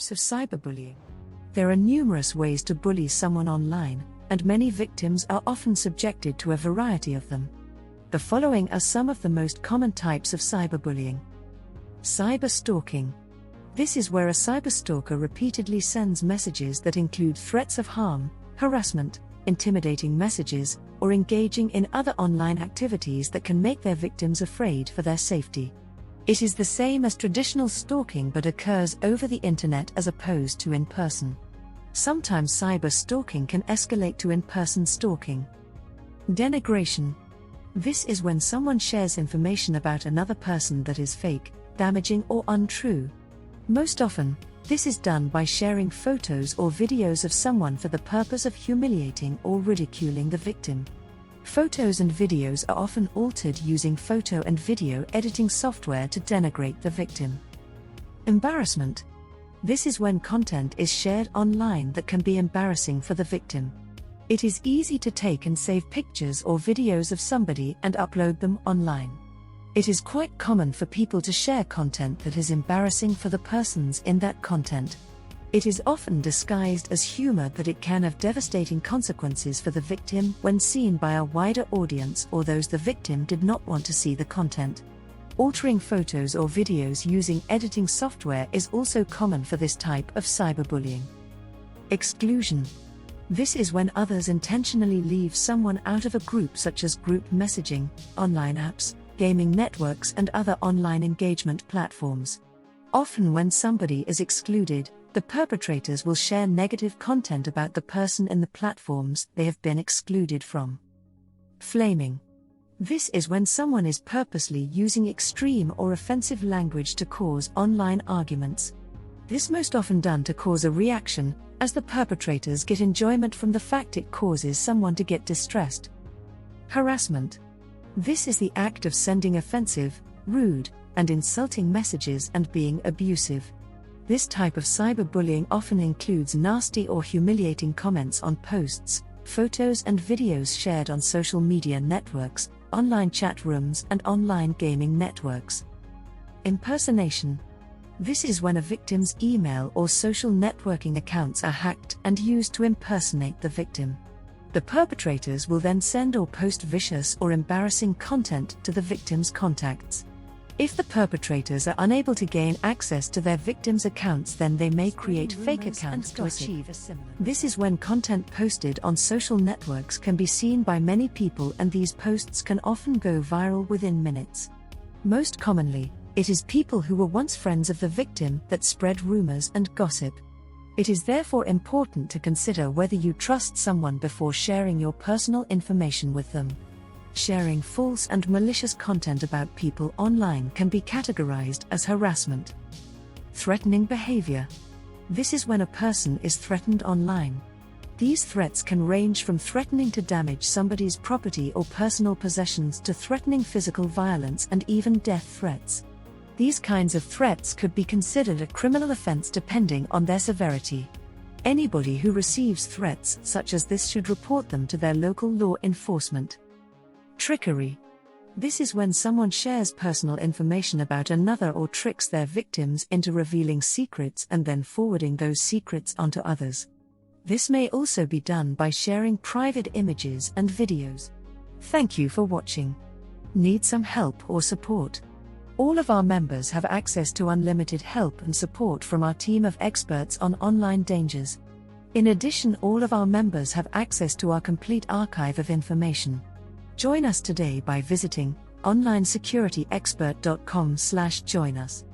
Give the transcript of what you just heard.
Types of cyberbullying. There are numerous ways to bully someone online, and many victims are often subjected to a variety of them. The following are some of the most common types of cyberbullying. Cyber-stalking. This is where a cyberstalker repeatedly sends messages that include threats of harm, harassment, intimidating messages, or engaging in other online activities that can make their victims afraid for their safety. It is the same as traditional stalking but occurs over the internet as opposed to in person. Sometimes cyber-stalking can escalate to in-person stalking. Denigration. This is when someone shares information about another person that is fake, damaging, or untrue. Most often, this is done by sharing photos or videos of someone for the purpose of humiliating or ridiculing the victim. Photos and videos are often altered using photo and video editing software to denigrate the victim. Embarrassment. This is when content is shared online that can be embarrassing for the victim. It is easy to take and save pictures or videos of somebody and upload them online. It is quite common for people to share content that is embarrassing for the persons in that content. It is often disguised as humor, but it can have devastating consequences for the victim when seen by a wider audience or those the victim did not want to see the content. Altering photos or videos using editing software is also common for this type of cyberbullying. Exclusion. This is when others intentionally leave someone out of a group, such as group messaging, online apps, gaming networks, and other online engagement platforms. Often when somebody is excluded, the perpetrators will share negative content about the person in the platforms they have been excluded from. Flaming. This is when someone is purposely using extreme or offensive language to cause online arguments. This most often done to cause a reaction, as the perpetrators get enjoyment from the fact it causes someone to get distressed. Harassment. This is the act of sending offensive, rude, and insulting messages and being abusive. This type of cyberbullying often includes nasty or humiliating comments on posts, photos and videos shared on social media networks, online chat rooms, and online gaming networks. Impersonation. This is when a victim's email or social networking accounts are hacked and used to impersonate the victim. The perpetrators will then send or post vicious or embarrassing content to the victim's contacts. If the perpetrators are unable to gain access to their victims' accounts, then they may create fake accounts to achieve a similar. This is when content posted on social networks can be seen by many people, and these posts can often go viral within minutes. Most commonly, it is people who were once friends of the victim that spread rumors and gossip. It is therefore important to consider whether you trust someone before sharing your personal information with them. Sharing false and malicious content about people online can be categorized as harassment. Threatening behavior. This is when a person is threatened online. These threats can range from threatening to damage somebody's property or personal possessions to threatening physical violence and even death threats. These kinds of threats could be considered a criminal offense depending on their severity. Anybody who receives threats such as this should report them to their local law enforcement. Trickery. This is when someone shares personal information about another or tricks their victims into revealing secrets and then forwarding those secrets onto others. This may also be done by sharing private images and videos. Thank you for watching. Need some help or support? All of our members have access to unlimited help and support from our team of experts on online dangers. In addition, all of our members have access to our complete archive of information. Join us today by visiting onlinesecurityexpert.com/join us.